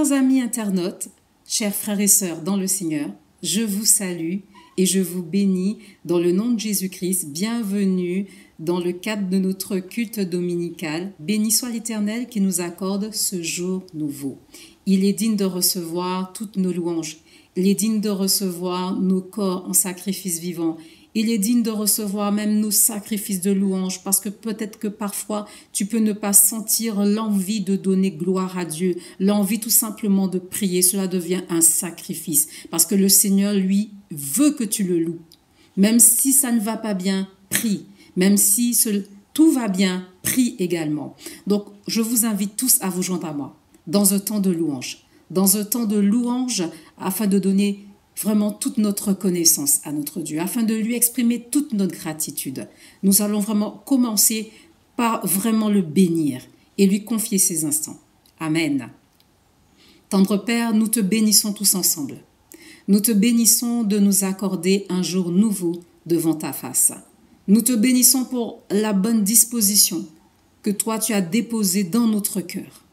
Chers amis internautes, chers frères et sœurs dans le Seigneur, je vous salue et je vous bénis dans le nom de Jésus-Christ. Bienvenue dans le cadre de notre culte dominical. Béni soit l'Éternel qui nous accorde ce jour nouveau. Il est digne de recevoir toutes nos louanges. Il est digne de recevoir nos corps en sacrifice vivant. Il est digne de recevoir même nos sacrifices de louange parce que peut-être que parfois tu peux ne pas sentir l'envie de donner gloire à Dieu, l'envie tout simplement de prier. Cela devient un sacrifice parce que le Seigneur, lui, veut que tu le loues. Même si ça ne va pas bien, prie. Même si tout va bien, prie également. Donc, je vous invite tous à vous joindre à moi dans un temps de louange. Dans un temps de louange afin de donner vraiment toute notre reconnaissance à notre Dieu, afin de lui exprimer toute notre gratitude. Nous allons vraiment commencer par vraiment le bénir et lui confier ces instants. Amen. Tendre Père, nous te bénissons tous ensemble. Nous te bénissons de nous accorder un jour nouveau devant ta face. Nous te bénissons pour la bonne disposition que toi tu as déposée dans notre cœur,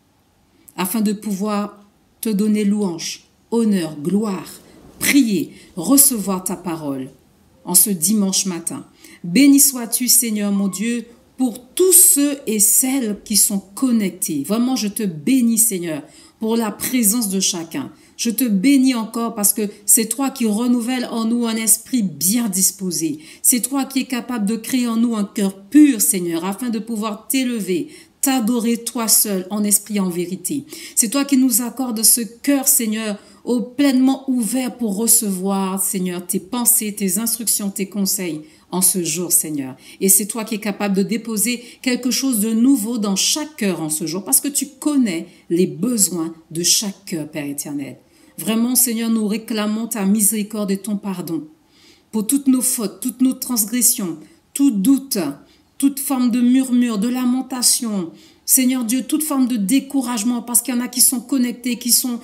afin de pouvoir te donner louange, honneur, gloire, prier, recevoir ta parole en ce dimanche matin. Béni sois-tu, Seigneur mon Dieu, pour tous ceux et celles qui sont connectés. Vraiment, je te bénis, Seigneur, pour la présence de chacun. Je te bénis encore parce que c'est toi qui renouvelles en nous un esprit bien disposé. C'est toi qui es capable de créer en nous un cœur pur, Seigneur, afin de pouvoir t'élever, t'adorer toi seul en esprit et en vérité. C'est toi qui nous accordes ce cœur, Seigneur, pleinement ouvert pour recevoir, Seigneur, tes pensées, tes instructions, tes conseils en ce jour, Seigneur. Et c'est toi qui es capable de déposer quelque chose de nouveau dans chaque cœur en ce jour, parce que tu connais les besoins de chaque cœur, Père éternel. Vraiment, Seigneur, nous réclamons ta miséricorde et ton pardon pour toutes nos fautes, toutes nos transgressions, tout doute, toute forme de murmure, de lamentation, Seigneur Dieu, toute forme de découragement, parce qu'il y en a qui sont connectés, qui sont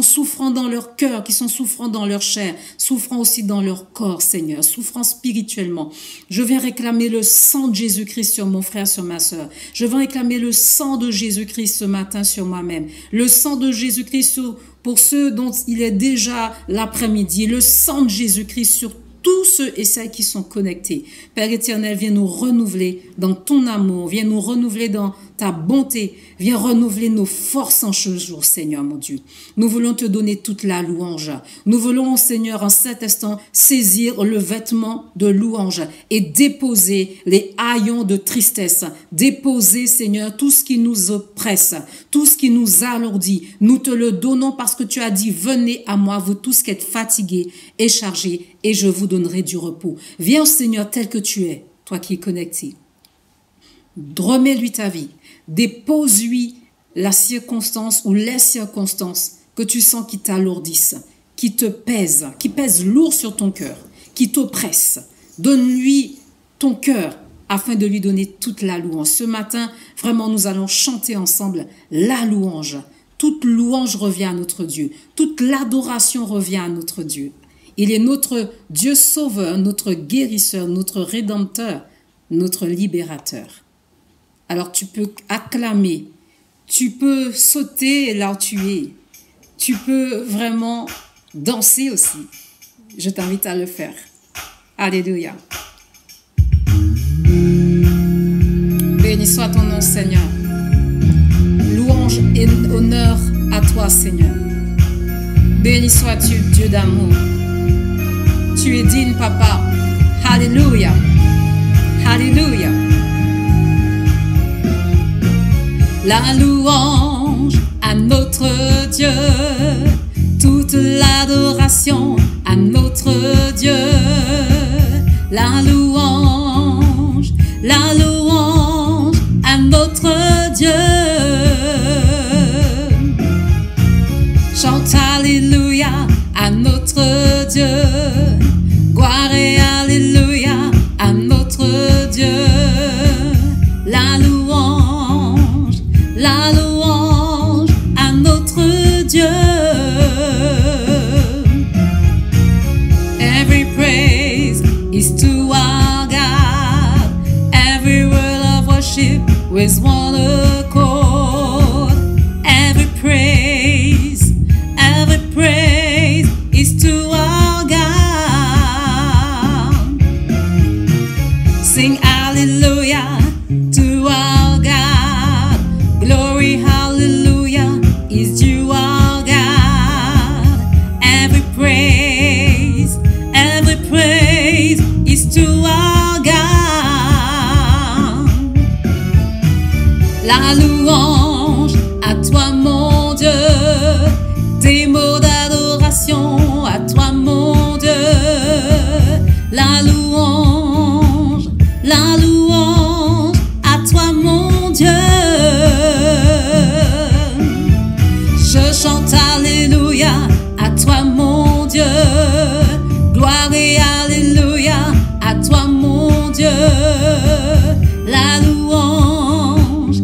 souffrants dans leur cœur, qui sont souffrants dans leur chair, souffrant aussi dans leur corps, Seigneur, souffrant spirituellement. Je viens réclamer le sang de Jésus-Christ sur mon frère, sur ma sœur. Je viens réclamer le sang de Jésus-Christ ce matin sur moi-même. Le sang de Jésus-Christ pour ceux dont il est déjà l'après-midi. Le sang de Jésus-Christ sur tous ceux et celles qui sont connectés. Père éternel, viens nous renouveler dans ton amour, viens nous renouveler dans ta bonté, viens renouveler nos forces en ce jour, Seigneur mon Dieu. Nous voulons te donner toute la louange. Nous voulons, Seigneur, en cet instant, saisir le vêtement de louange et déposer les haillons de tristesse. Déposer, Seigneur, tout ce qui nous oppresse, tout ce qui nous alourdit. Nous te le donnons parce que tu as dit, venez à moi, vous tous qui êtes fatigués et chargés, et je vous donnerai du repos. Viens, Seigneur, tel que tu es, toi qui es connecté. Remets-lui ta vie. Dépose-lui la circonstance ou les circonstances que tu sens qui t'alourdissent, qui te pèsent, qui pèsent lourd sur ton cœur, qui t'oppressent. Donne-lui ton cœur afin de lui donner toute la louange. Ce matin, vraiment, nous allons chanter ensemble la louange. Toute louange revient à notre Dieu. Toute l'adoration revient à notre Dieu. Il est notre Dieu sauveur, notre guérisseur, notre rédempteur, notre libérateur. Alors tu peux acclamer, tu peux sauter là où tu es, tu peux vraiment danser aussi. Je t'invite à le faire. Alléluia. Béni soit ton nom, Seigneur. Louange et honneur à toi, Seigneur. Béni sois-tu, Dieu d'amour. Tu es digne, Papa. Alléluia. Alléluia. La louange à notre Dieu, toute l'adoration à notre Dieu. La louange à notre Dieu. Chante Alléluia à notre Dieu. Gloire et Alléluia à notre Dieu. La louange à notre Dieu. Every praise is to our God. Every word of worship with one accord. Every praise La louange à toi mon Dieu, des mots d'adoration à toi mon Dieu. La louange à toi mon Dieu. Je chante alléluia à toi mon Dieu. Gloire et alléluia à toi mon Dieu. La louange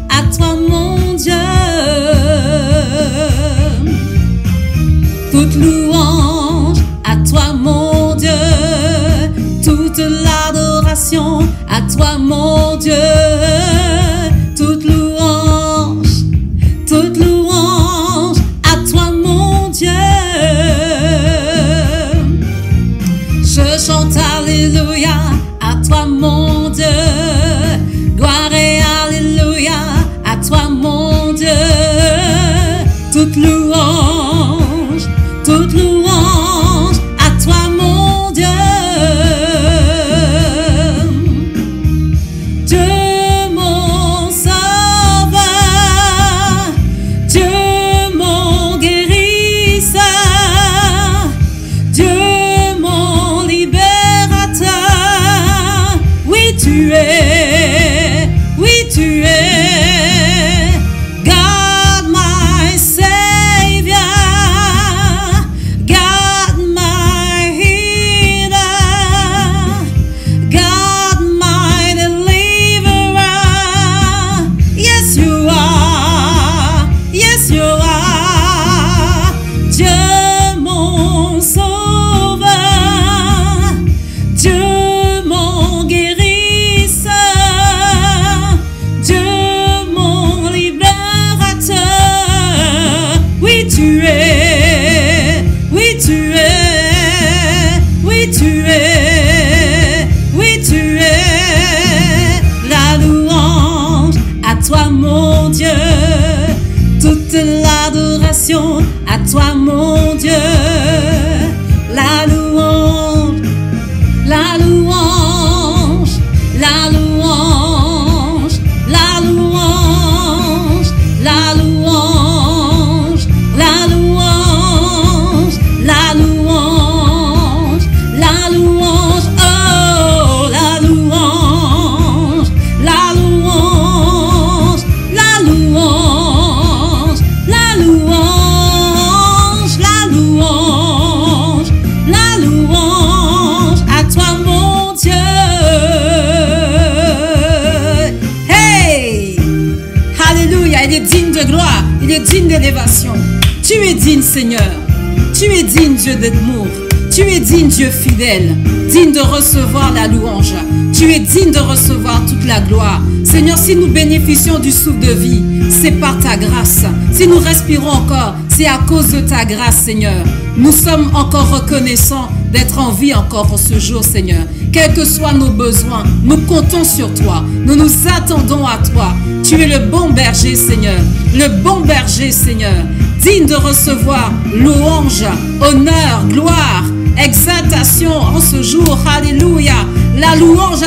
à toi mon Dieu. Toute louange à toi mon Dieu. Toute l'adoration à toi mon Dieu. Toute louange à toi mon Dieu. Je chante alléluia à toi mon Dieu. Gloire et alléluia à toi mon Dieu. Toute louange à toi mon Dieu. Dieu mon sauveur, Dieu mon guérisseur, Dieu mon libérateur. Oui tu es, God my Savior, God my healer, God my deliverer. Yes you are, Dieu mon sauveur, Dieu mon guérisseur, Dieu mon libérateur. Oui tu es, la louange à toi mon Dieu. Toute l'adoration à toi mon Dieu. La louange à toi mon Dieu. Hey, alléluia, il est digne de gloire, il est digne d'élévation. Tu es digne Seigneur, tu es digne Dieu d'amour, tu es digne Dieu fidèle, digne de recevoir la louange, tu es digne de recevoir toute la gloire. Seigneur, si nous bénéficions du souffle de vie, c'est par ta grâce. Si nous respirons encore, c'est à cause de ta grâce, Seigneur. Nous sommes encore reconnaissants d'être en vie encore en ce jour, Seigneur. Quels que soient nos besoins, nous comptons sur toi. Nous nous attendons à toi. Tu es le bon berger, Seigneur. Le bon berger, Seigneur. Digne de recevoir louange, honneur, gloire, exaltation en ce jour. Alléluia. La louange.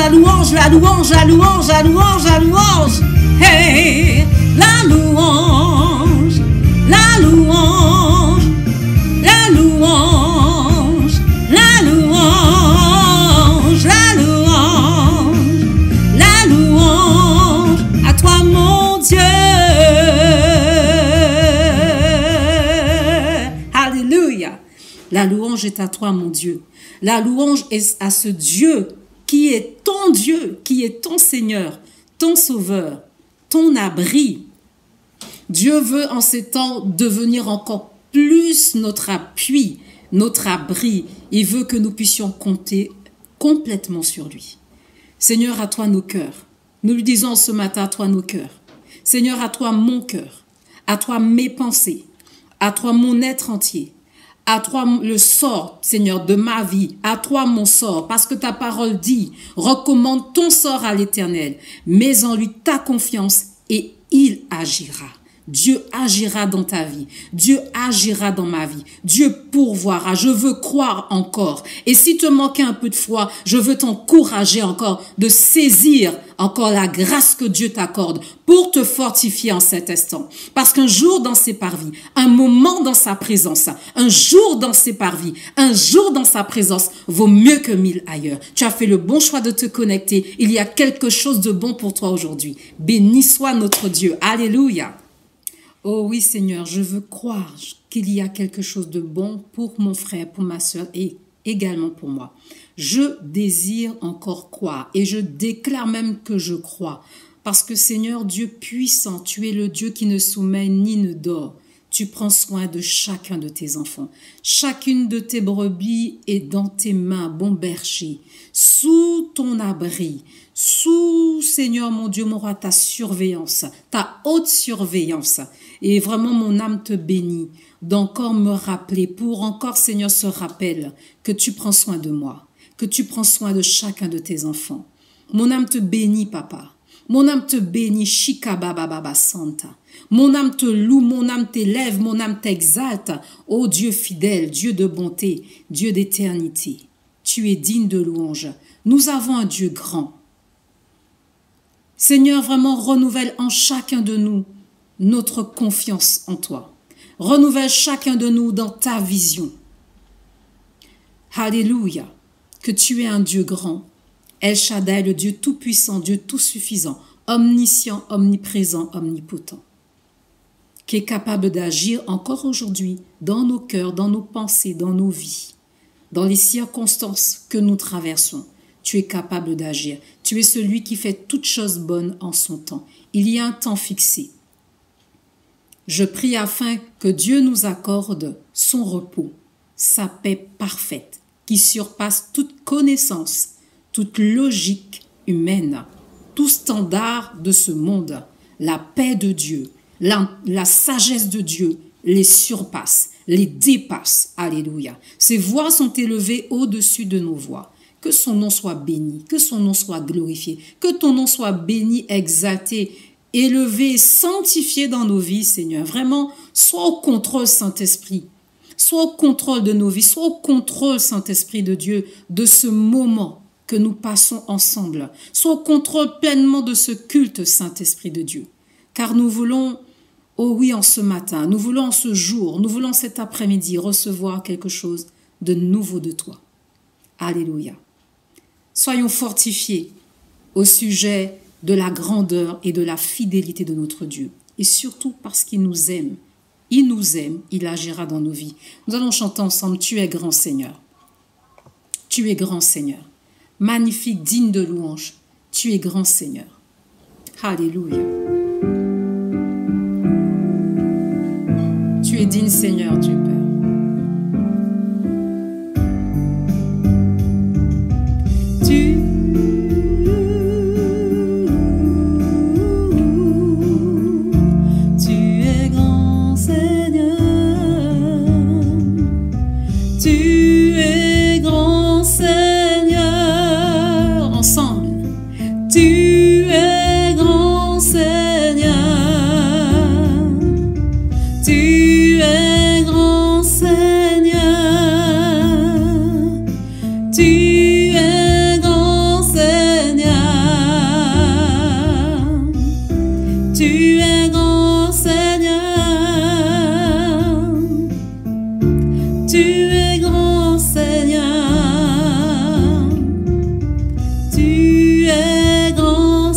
Hey, la louange. À toi mon Dieu. Alléluia. La louange est à toi mon Dieu. La louange est à ce Dieu qui est ton Dieu, qui est ton Seigneur, ton Sauveur, ton abri. Dieu veut en ces temps devenir encore plus notre appui, notre abri. Il veut que nous puissions compter complètement sur lui. Seigneur, à toi nos cœurs. Nous lui disons ce matin, à toi nos cœurs. Seigneur, à toi mon cœur, à toi mes pensées, à toi mon être entier. À toi le sort, Seigneur, de ma vie. À toi mon sort, parce que ta parole dit, recommande ton sort à l'Éternel. Mets en lui ta confiance et il agira. Dieu agira dans ta vie. Dieu agira dans ma vie. Dieu pourvoira. Je veux croire encore. Et si te manquait un peu de foi, je veux t'encourager encore de saisir encore la grâce que Dieu t'accorde pour te fortifier en cet instant. Parce qu'un jour dans ses parvis, un moment dans sa présence, un jour dans ses parvis, un jour dans sa présence vaut mieux que 1000 ailleurs. Tu as fait le bon choix de te connecter. Il y a quelque chose de bon pour toi aujourd'hui. Béni soit notre Dieu. Alléluia. Oh oui Seigneur, je veux croire qu'il y a quelque chose de bon pour mon frère, pour ma soeur et également pour moi. Je désire encore croire et je déclare même que je crois. Parce que Seigneur Dieu puissant, tu es le Dieu qui ne sommeille ni ne dort. Tu prends soin de chacun de tes enfants. Chacune de tes brebis est dans tes mains, bon berger, sous ton abri, sous, Seigneur mon Dieu, mon roi, ta surveillance, ta haute surveillance. Et vraiment, mon âme te bénit d'encore me rappeler, pour encore, Seigneur, ce rappel que tu prends soin de moi, que tu prends soin de chacun de tes enfants. Mon âme te bénit, papa. Mon âme te bénit, Shikabababa Santa. Mon âme te loue, mon âme t'élève, mon âme t'exalte. Ô Dieu fidèle, Dieu de bonté, Dieu d'éternité. Tu es digne de louange. Nous avons un Dieu grand. Seigneur, vraiment renouvelle en chacun de nous notre confiance en toi. Renouvelle chacun de nous dans ta vision. Alléluia. Que tu es un Dieu grand. El Shaddai, le Dieu tout-puissant, Dieu tout-suffisant, omniscient, omniprésent, omnipotent, qui est capable d'agir encore aujourd'hui dans nos cœurs, dans nos pensées, dans nos vies, dans les circonstances que nous traversons. Tu es capable d'agir. Tu es celui qui fait toutes choses bonnes en son temps. Il y a un temps fixé. Je prie afin que Dieu nous accorde son repos, sa paix parfaite, qui surpasse toute connaissance, toute logique humaine, tout standard de ce monde. La paix de Dieu, la sagesse de Dieu les surpasse, les dépasse. Alléluia. Ses voix sont élevées au-dessus de nos voix. Que son nom soit béni, que son nom soit glorifié, que ton nom soit béni, exalté, élevé, sanctifié dans nos vies, Seigneur. Vraiment, sois au contrôle, Saint-Esprit. Sois au contrôle de nos vies, sois au contrôle, Saint-Esprit de Dieu, de ce moment que nous passons ensemble. Sois au contrôle pleinement de ce culte, Saint-Esprit de Dieu. Car nous voulons, oh oui, en ce matin, nous voulons en ce jour, nous voulons cet après-midi recevoir quelque chose de nouveau de toi. Alléluia. Soyons fortifiés au sujet de la grandeur et de la fidélité de notre Dieu. Et surtout parce qu'il nous aime. Il nous aime, il agira dans nos vies. Nous allons chanter ensemble, tu es grand Seigneur. Tu es grand Seigneur. Magnifique, digne de louange. Tu es grand Seigneur. Alléluia. Tu es digne Seigneur, Dieu Père. Tu es grand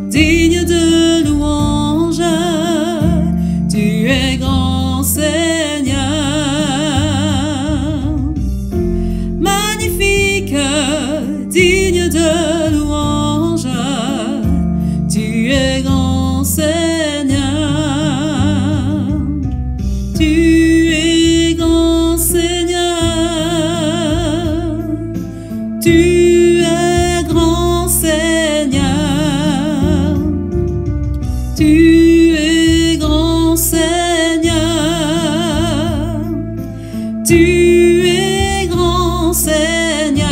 digne de louange, tu es grand Seigneur. Magnifique, digne de louange, tu es grand Seigneur. Tu es grand Seigneur. Tu es grand Seigneur. Tu es grand Seigneur. Tu es grand Seigneur.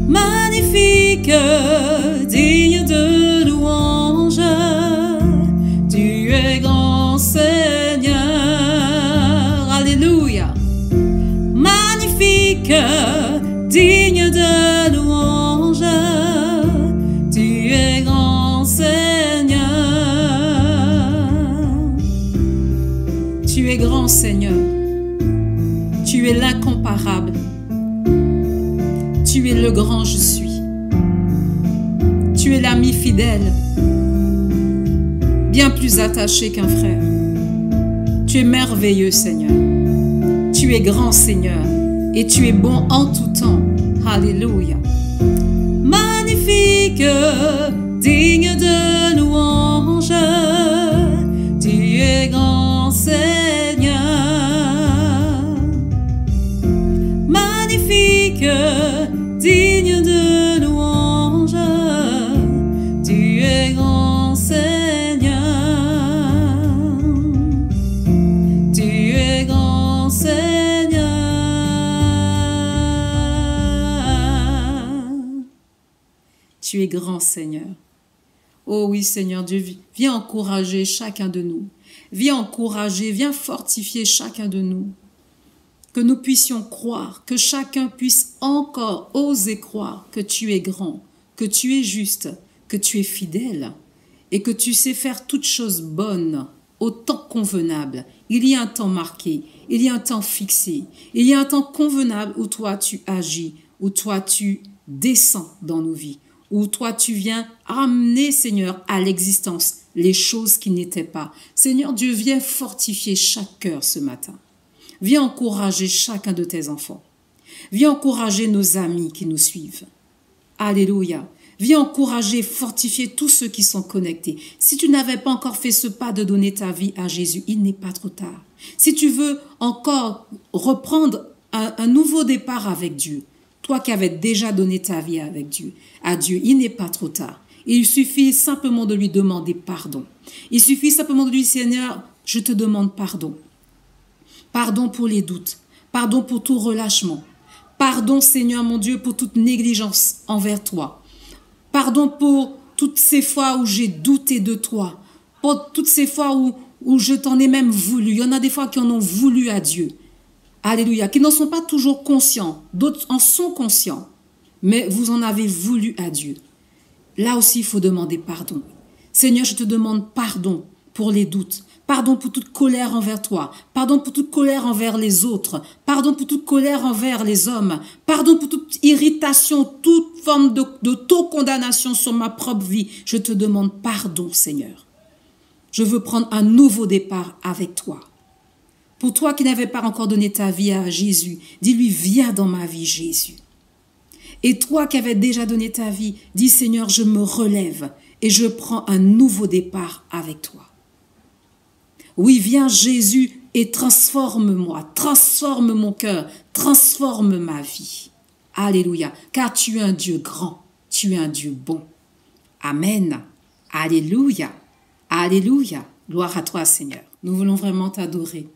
Magnifique, digne de louange, tu es grand Seigneur. Alléluia. Magnifique, digne de louange, tu es grand Seigneur. Tu es grand Seigneur. Tu es l'incomparable. Tu es le grand je suis. Tu es l'ami fidèle, bien plus attaché qu'un frère. Tu es merveilleux, Seigneur. Tu es grand, Seigneur, et tu es bon en tout temps. Alléluia. Magnifique, digne de louange, tu es grand, Seigneur. Magnifique, digne de louange, tu es grand Seigneur. Tu es grand Seigneur. Tu es grand Seigneur. Oh oui Seigneur Dieu, viens encourager chacun de nous. Viens encourager, viens fortifier chacun de nous. Que nous puissions croire, que chacun puisse encore oser croire que tu es grand, que tu es juste, que tu es fidèle et que tu sais faire toutes choses bonnes au temps convenable. Il y a un temps marqué, il y a un temps fixé, il y a un temps convenable où toi tu agis, où toi tu descends dans nos vies, où toi tu viens amener, Seigneur, à l'existence les choses qui n'étaient pas. Seigneur Dieu, viens fortifier chaque cœur ce matin. Viens encourager chacun de tes enfants. Viens encourager nos amis qui nous suivent. Alléluia. Viens encourager, fortifier tous ceux qui sont connectés. Si tu n'avais pas encore fait ce pas de donner ta vie à Jésus, il n'est pas trop tard. Si tu veux encore reprendre un nouveau départ avec Dieu, toi qui avais déjà donné ta vie avec Dieu, à Dieu, il n'est pas trop tard. Il suffit simplement de lui demander pardon. Il suffit simplement de lui dire, Seigneur, je te demande pardon. Pardon pour les doutes. Pardon pour tout relâchement. Pardon, Seigneur mon Dieu, pour toute négligence envers toi. Pardon pour toutes ces fois où j'ai douté de toi. Pour toutes ces fois où je t'en ai même voulu. Il y en a des fois qui en ont voulu à Dieu. Alléluia. Qui n'en sont pas toujours conscients. D'autres en sont conscients. Mais vous en avez voulu à Dieu. Là aussi, il faut demander pardon. Seigneur, je te demande pardon pour les doutes. Pardon pour toute colère envers toi. Pardon pour toute colère envers les autres. Pardon pour toute colère envers les hommes. Pardon pour toute irritation, toute forme d'auto-condamnation sur ma propre vie. Je te demande pardon, Seigneur. Je veux prendre un nouveau départ avec toi. Pour toi qui n'avais pas encore donné ta vie à Jésus, dis-lui, viens dans ma vie, Jésus. Et toi qui avais déjà donné ta vie, dis, Seigneur, je me relève et je prends un nouveau départ avec toi. Oui, viens Jésus et transforme-moi, transforme mon cœur, transforme ma vie. Alléluia, car tu es un Dieu grand, tu es un Dieu bon. Amen. Alléluia, alléluia. Gloire à toi, Seigneur. Nous voulons vraiment t'adorer.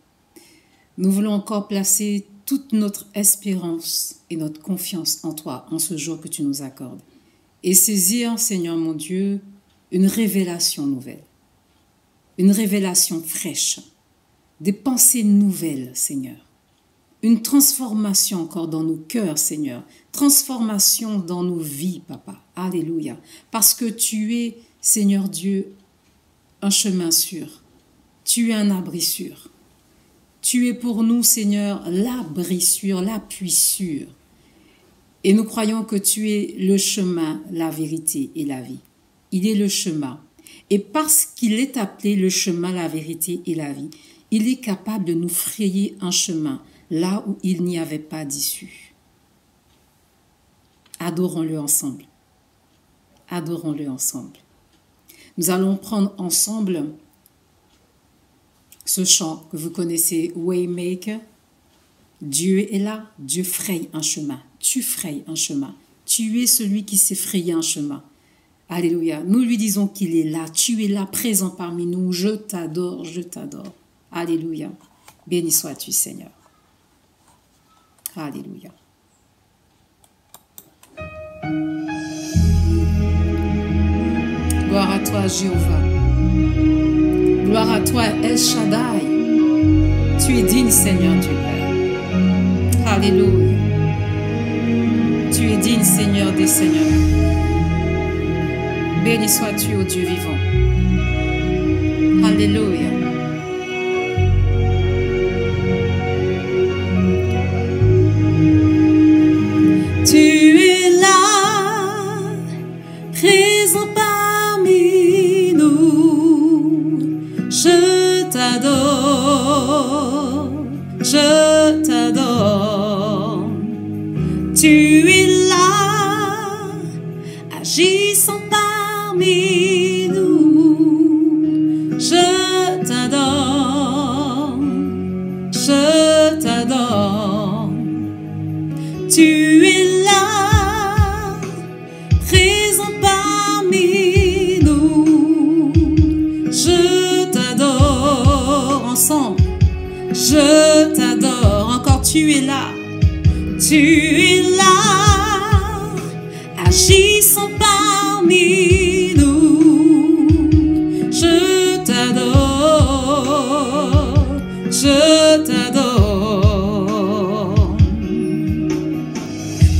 Nous voulons encore placer toute notre espérance et notre confiance en toi, en ce jour que tu nous accordes. Et saisir, Seigneur mon Dieu, une révélation nouvelle. Une révélation fraîche, des pensées nouvelles, Seigneur. Une transformation encore dans nos cœurs, Seigneur. Transformation dans nos vies, Papa. Alléluia. Parce que tu es, Seigneur Dieu, un chemin sûr. Tu es un abri sûr. Tu es pour nous, Seigneur, l'abri sûr, l'appui sûr. Et nous croyons que tu es le chemin, la vérité et la vie. Il est le chemin. Et parce qu'il est appelé le chemin, la vérité et la vie, il est capable de nous frayer un chemin là où il n'y avait pas d'issue. Adorons-le ensemble. Adorons-le ensemble. Nous allons prendre ensemble ce chant que vous connaissez, Waymaker. Dieu est là, Dieu fraye un chemin. Tu frayes un chemin. Tu es celui qui s'est frayé un chemin. Alléluia. Nous lui disons qu'il est là. Tu es là, présent parmi nous. Je t'adore, je t'adore. Alléluia. Béni sois-tu, Seigneur. Alléluia. Gloire à toi, Jéhovah. Gloire à toi, El Shaddai. Tu es digne, Seigneur Dieu Père. Alléluia. Tu es digne, Seigneur des Seigneurs. Béni sois-tu, ô Dieu vivant. Alléluia. Tu es là, présent parmi nous. Je t'adore, je t'adore. Tu es là, agissant parmi nous. Je t'adore, je t'adore. Tu es là, présent parmi nous. Je t'adore, ensemble. Je t'adore, encore tu es là. Tu es là, agissant parmi nous. Je t'adore, je t'adore.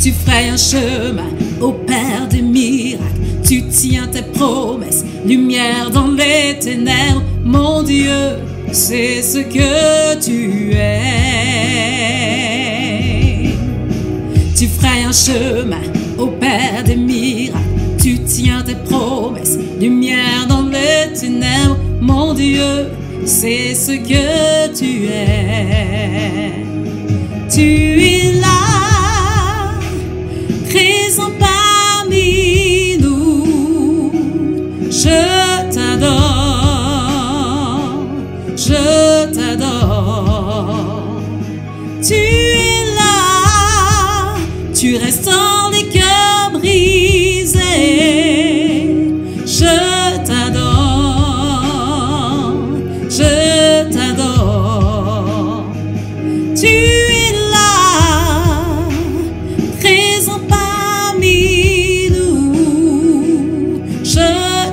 Tu frayes un chemin, ô Père des miracles. Tu tiens tes promesses, lumière dans les ténèbres. Mon Dieu, c'est ce que tu es. Tu frayes un chemin, ô Père des miracles. Tu tiens tes promesses, lumière dans les ténèbres. Mon Dieu, c'est ce que tu es. Tu es là, présent parmi nous. Je t'adore, je t'adore. Tu es là, tu restaures les cœurs brisés. Je t'adore, je t'adore. Tu es là, présent parmi nous. Je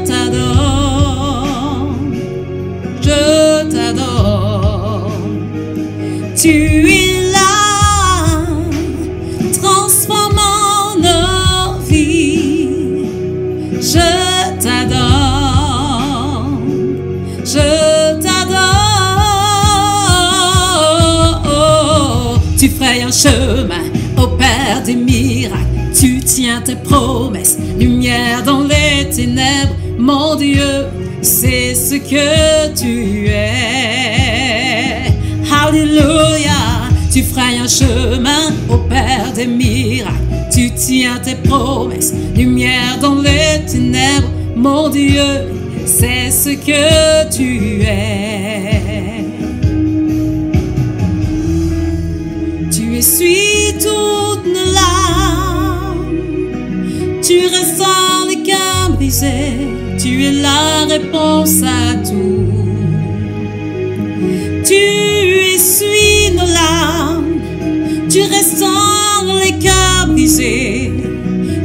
t'adore, je t'adore. Tu es là, transformant nos vies. Je t'adore, je t'adore. Tu frayes un chemin, ô Père des miracles. Tu tiens tes promesses, lumière dans les ténèbres. Mon Dieu, c'est ce que tu es. Alléluia. Tu frayes un chemin, ô Père des miracles. Tu tiens tes promesses, lumière dans les ténèbres. Mon Dieu, c'est ce que tu es. Tu essuies toutes nos larmes. Tu ressors les cœurs brisés. Tu es la réponse à tout. Tu essuies nos larmes. Tu ressors les cœurs brisés.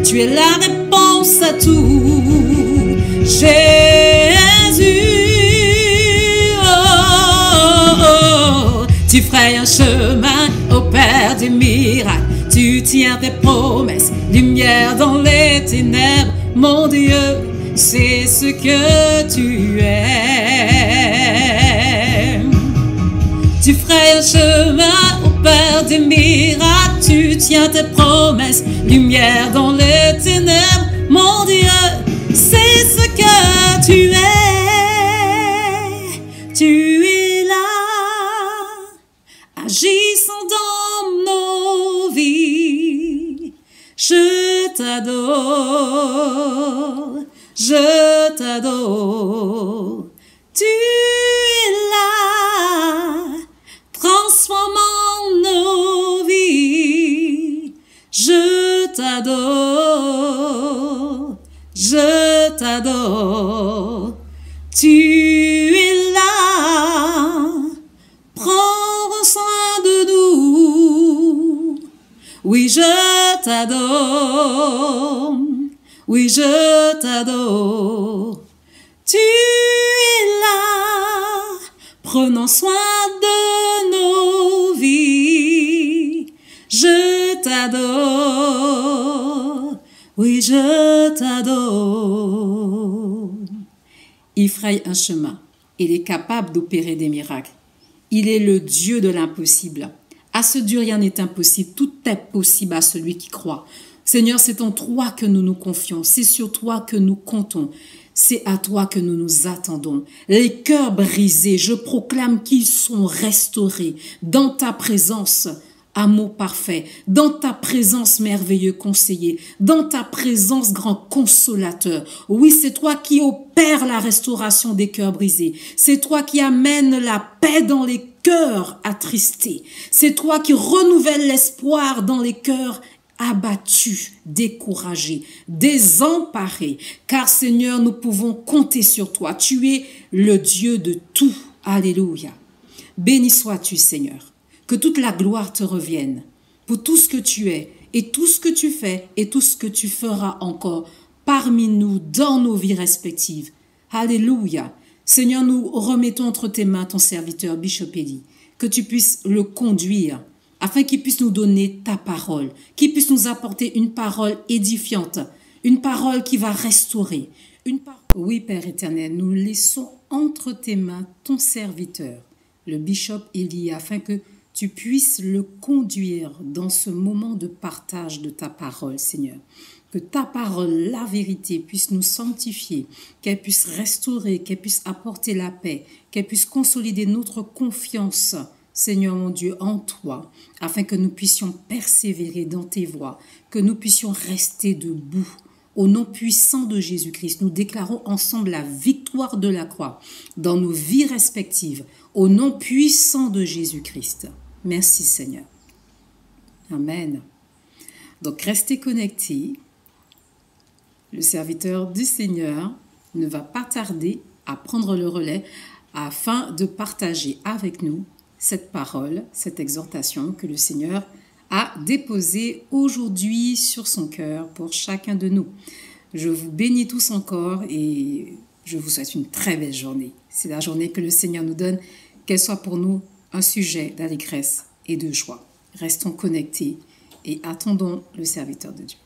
Tu es la réponse à tout. Jésus, oh, oh, oh. Tu frayes un chemin, ô Père des miracles. Tu tiens tes promesses, lumière dans les ténèbres. Mon Dieu, c'est ce que tu es. Tu frayes un chemin, ô Père des miracles. tu tiens tes promesses, lumière dans les ténèbres, mon Dieu, c'est ce que tu es. Tu es là, agissant dans nos vies. Je t'adore, je t'adore. Tu es là, transformant nos vies. Je t'adore, je t'adore. Tu es là, prends soin de nous. Oui, je t'adore, oui, je t'adore. Tu es là, prenant soin de nos vies. Je t'adore, oui, je t'adore. Il fraye un chemin. Il est capable d'opérer des miracles. Il est le Dieu de l'impossible. À ce Dieu, rien n'est impossible. Tout est possible à celui qui croit. Seigneur, c'est en toi que nous nous confions. C'est sur toi que nous comptons. C'est à toi que nous nous attendons. Les cœurs brisés, je proclame qu'ils sont restaurés dans ta présence. Amour parfait, dans ta présence merveilleux conseiller, dans ta présence grand consolateur. Oui, c'est toi qui opères la restauration des cœurs brisés. C'est toi qui amènes la paix dans les cœurs attristés. C'est toi qui renouvelles l'espoir dans les cœurs abattus, découragés, désemparés. Car Seigneur, nous pouvons compter sur toi. Tu es le Dieu de tout. Alléluia. Béni sois-tu, Seigneur. Que toute la gloire te revienne pour tout ce que tu es et tout ce que tu fais et tout ce que tu feras encore parmi nous dans nos vies respectives. Alléluia. Seigneur, nous remettons entre tes mains ton serviteur Bishop Eddy, que tu puisses le conduire afin qu'il puisse nous donner ta parole, qu'il puisse nous apporter une parole édifiante, une parole qui va restaurer. Oui, Père éternel, nous laissons entre tes mains ton serviteur, le Bishop Eddy, afin que tu puisses le conduire dans ce moment de partage de ta parole, Seigneur. Que ta parole, la vérité, puisse nous sanctifier, qu'elle puisse restaurer, qu'elle puisse apporter la paix, qu'elle puisse consolider notre confiance, Seigneur mon Dieu, en toi, afin que nous puissions persévérer dans tes voies, que nous puissions rester debout. Au nom puissant de Jésus-Christ, nous déclarons ensemble la victoire de la croix dans nos vies respectives. Au nom puissant de Jésus-Christ. Merci Seigneur. Amen. Donc restez connectés. Le serviteur du Seigneur ne va pas tarder à prendre le relais afin de partager avec nous cette parole, cette exhortation que le Seigneur a déposée aujourd'hui sur son cœur pour chacun de nous. Je vous bénis tous encore et je vous souhaite une très belle journée. C'est la journée que le Seigneur nous donne, qu'elle soit pour nous un sujet d'allégresse et de joie. Restons connectés et attendons le serviteur de Dieu.